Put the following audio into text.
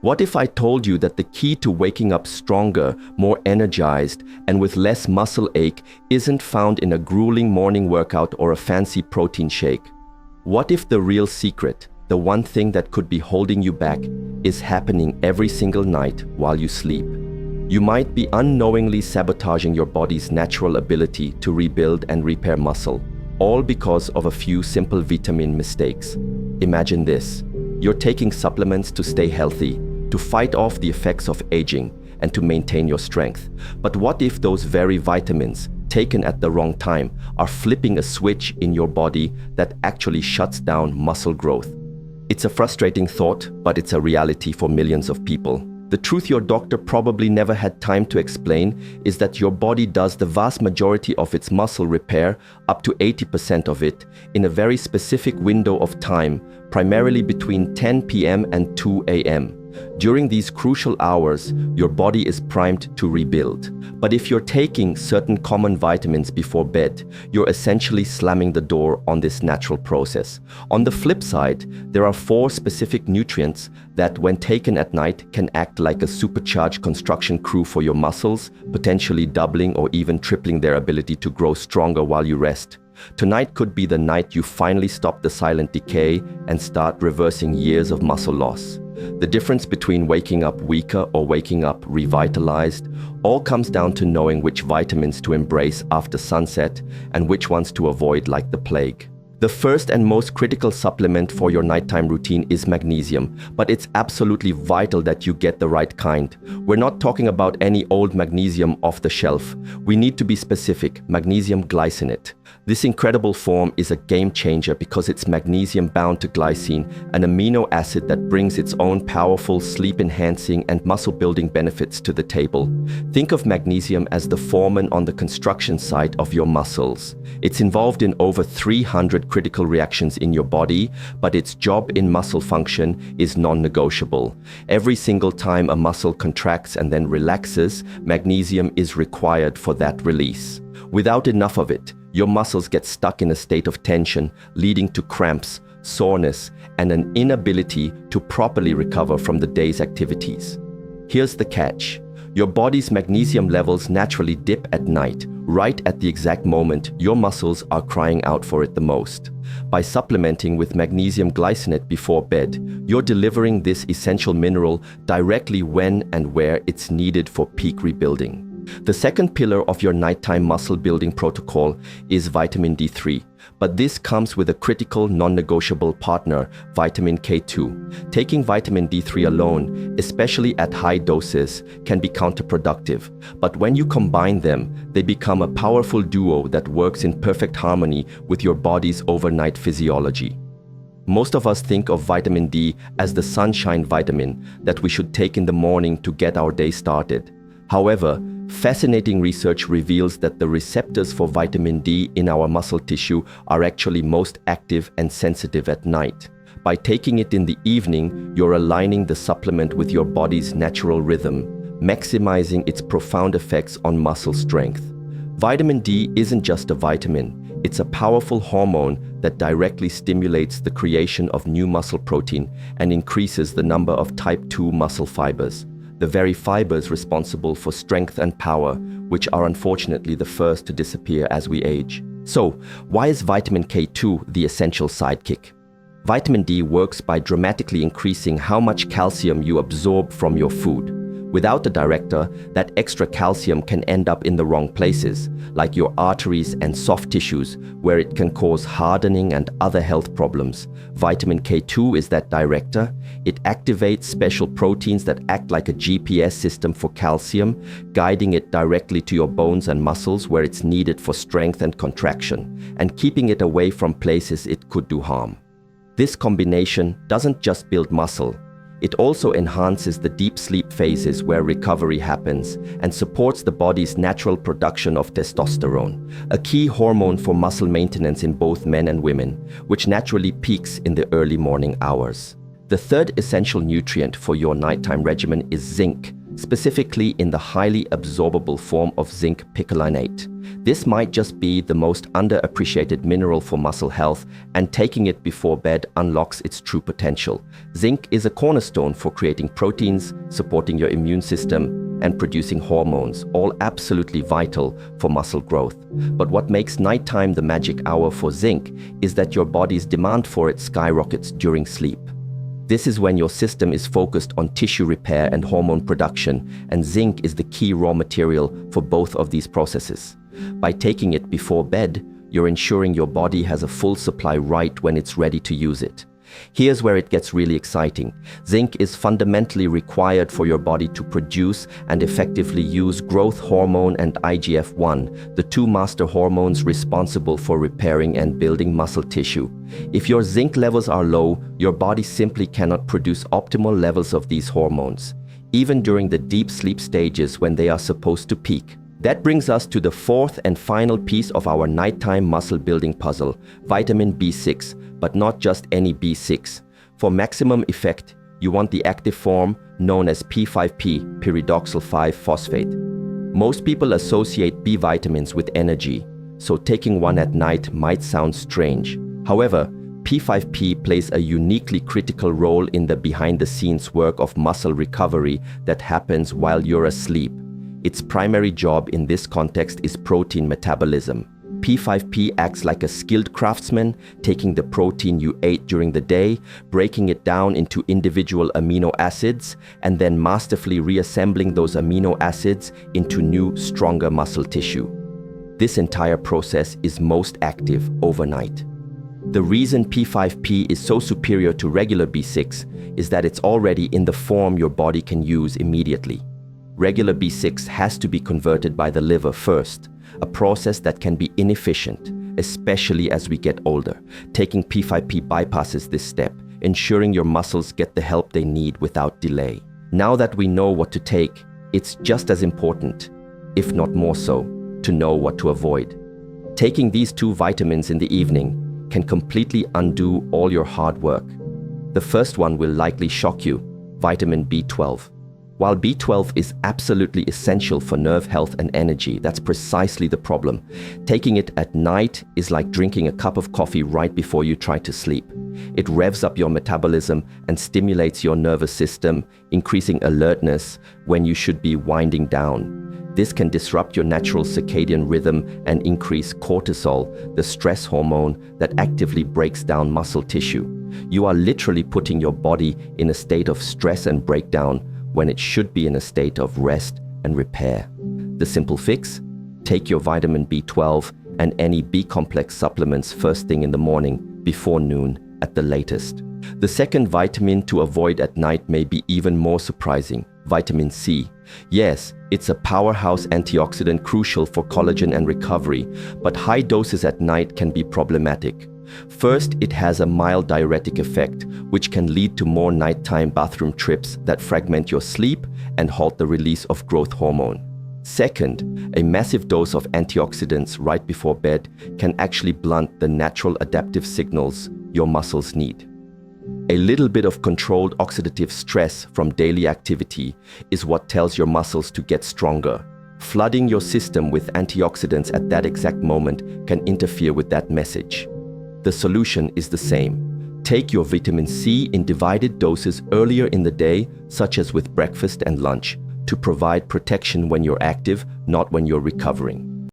What if I told you that the key to waking up stronger, more energized, and with less muscle ache isn't found in a grueling morning workout or a fancy protein shake? What if the real secret, the one thing that could be holding you back, is happening every single night while you sleep? You might be unknowingly sabotaging your body's natural ability to rebuild and repair muscle, all because of a few simple vitamin mistakes. Imagine this. You're taking supplements to stay healthy, to fight off the effects of aging, and to maintain your strength. But what if those very vitamins, taken at the wrong time, are flipping a switch in your body that actually shuts down muscle growth? It's a frustrating thought, but it's a reality for millions of people. The truth your doctor probably never had time to explain is that your body does the vast majority of its muscle repair, up to 80% of it, in a very specific window of time, primarily between 10 p.m. and 2 a.m. During these crucial hours, your body is primed to rebuild. But if you're taking certain common vitamins before bed, you're essentially slamming the door on this natural process. On the flip side, there are 4 specific nutrients that, when taken at night, can act like a supercharged construction crew for your muscles, potentially doubling or even tripling their ability to grow stronger while you rest. Tonight could be the night you finally stop the silent decay and start reversing years of muscle loss. The difference between waking up weaker or waking up revitalized all comes down to knowing which vitamins to embrace after sunset and which ones to avoid like the plague. The first and most critical supplement for your nighttime routine is magnesium, but it's absolutely vital that you get the right kind. We're not talking about any old magnesium off the shelf. We need to be specific: magnesium glycinate. This incredible form is a game changer because it's magnesium bound to glycine, an amino acid that brings its own powerful sleep-enhancing and muscle-building benefits to the table. Think of magnesium as the foreman on the construction site of your muscles. It's involved in over 300 critical reactions in your body, but its job in muscle function is non-negotiable. Every single time a muscle contracts and then relaxes, magnesium is required for that release. Without enough of it, your muscles get stuck in a state of tension, leading to cramps, soreness, and an inability to properly recover from the day's activities. Here's the catch. Your body's magnesium levels naturally dip at night, right at the exact moment your muscles are crying out for it the most. By supplementing with magnesium glycinate before bed, you're delivering this essential mineral directly when and where it's needed for peak rebuilding. The second pillar of your nighttime muscle building protocol is vitamin D3, but this comes with a critical non-negotiable partner, vitamin K2. Taking vitamin D3 alone, especially at high doses, can be counterproductive, but when you combine them, they become a powerful duo that works in perfect harmony with your body's overnight physiology. Most of us think of vitamin D as the sunshine vitamin that we should take in the morning to get our day started. However, fascinating research reveals that the receptors for vitamin D in our muscle tissue are actually most active and sensitive at night. By taking it in the evening, you're aligning the supplement with your body's natural rhythm, maximizing its profound effects on muscle strength. Vitamin D isn't just a vitamin, it's a powerful hormone that directly stimulates the creation of new muscle protein and increases the number of type 2 muscle fibers, the very fibers responsible for strength and power, which are unfortunately the first to disappear as we age. So, why is vitamin K2 the essential sidekick? Vitamin D works by dramatically increasing how much calcium you absorb from your food. Without the director, that extra calcium can end up in the wrong places, like your arteries and soft tissues, where it can cause hardening and other health problems. Vitamin K2 is that director. It activates special proteins that act like a GPS system for calcium, guiding it directly to your bones and muscles where it's needed for strength and contraction, and keeping it away from places it could do harm. This combination doesn't just build muscle, it also enhances the deep sleep phases where recovery happens and supports the body's natural production of testosterone, a key hormone for muscle maintenance in both men and women, which naturally peaks in the early morning hours. The third essential nutrient for your nighttime regimen is zinc, specifically in the highly absorbable form of zinc picolinate. This might just be the most underappreciated mineral for muscle health, and taking it before bed unlocks its true potential. Zinc is a cornerstone for creating proteins, supporting your immune system, and producing hormones, all absolutely vital for muscle growth. But what makes nighttime the magic hour for zinc is that your body's demand for it skyrockets during sleep. This is when your system is focused on tissue repair and hormone production, and zinc is the key raw material for both of these processes. By taking it before bed, you're ensuring your body has a full supply right when it's ready to use it. Here's where it gets really exciting. Zinc is fundamentally required for your body to produce and effectively use growth hormone and IGF-1, the two master hormones responsible for repairing and building muscle tissue. If your zinc levels are low, your body simply cannot produce optimal levels of these hormones, even during the deep sleep stages when they are supposed to peak. That brings us to the fourth and final piece of our nighttime muscle building puzzle, vitamin B6, but not just any B6. For maximum effect, you want the active form known as P5P, pyridoxal 5-phosphate. Most people associate B vitamins with energy, so taking one at night might sound strange. However, P5P plays a uniquely critical role in the behind-the-scenes work of muscle recovery that happens while you're asleep. Its primary job in this context is protein metabolism. P5P acts like a skilled craftsman, taking the protein you ate during the day, breaking it down into individual amino acids, and then masterfully reassembling those amino acids into new, stronger muscle tissue. This entire process is most active overnight. The reason P5P is so superior to regular B6 is that it's already in the form your body can use immediately. Regular B6 has to be converted by the liver first, a process that can be inefficient, especially as we get older. Taking P5P bypasses this step, ensuring your muscles get the help they need without delay. Now that we know what to take, it's just as important, if not more so, to know what to avoid. Taking these two vitamins in the evening can completely undo all your hard work. The first one will likely shock you, vitamin B12. While B12 is absolutely essential for nerve health and energy, that's precisely the problem. Taking it at night is like drinking a cup of coffee right before you try to sleep. It revs up your metabolism and stimulates your nervous system, increasing alertness when you should be winding down. This can disrupt your natural circadian rhythm and increase cortisol, the stress hormone that actively breaks down muscle tissue. You are literally putting your body in a state of stress and breakdown when it should be in a state of rest and repair. The simple fix? Take your vitamin B12 and any B-complex supplements first thing in the morning, before noon at the latest. The second vitamin to avoid at night may be even more surprising, vitamin C. Yes, it's a powerhouse antioxidant crucial for collagen and recovery, but high doses at night can be problematic. First, it has a mild diuretic effect, which can lead to more nighttime bathroom trips that fragment your sleep and halt the release of growth hormone. Second, a massive dose of antioxidants right before bed can actually blunt the natural adaptive signals your muscles need. A little bit of controlled oxidative stress from daily activity is what tells your muscles to get stronger. Flooding your system with antioxidants at that exact moment can interfere with that message. The solution is the same. Take your vitamin C in divided doses earlier in the day, such as with breakfast and lunch, to provide protection when you're active, not when you're recovering.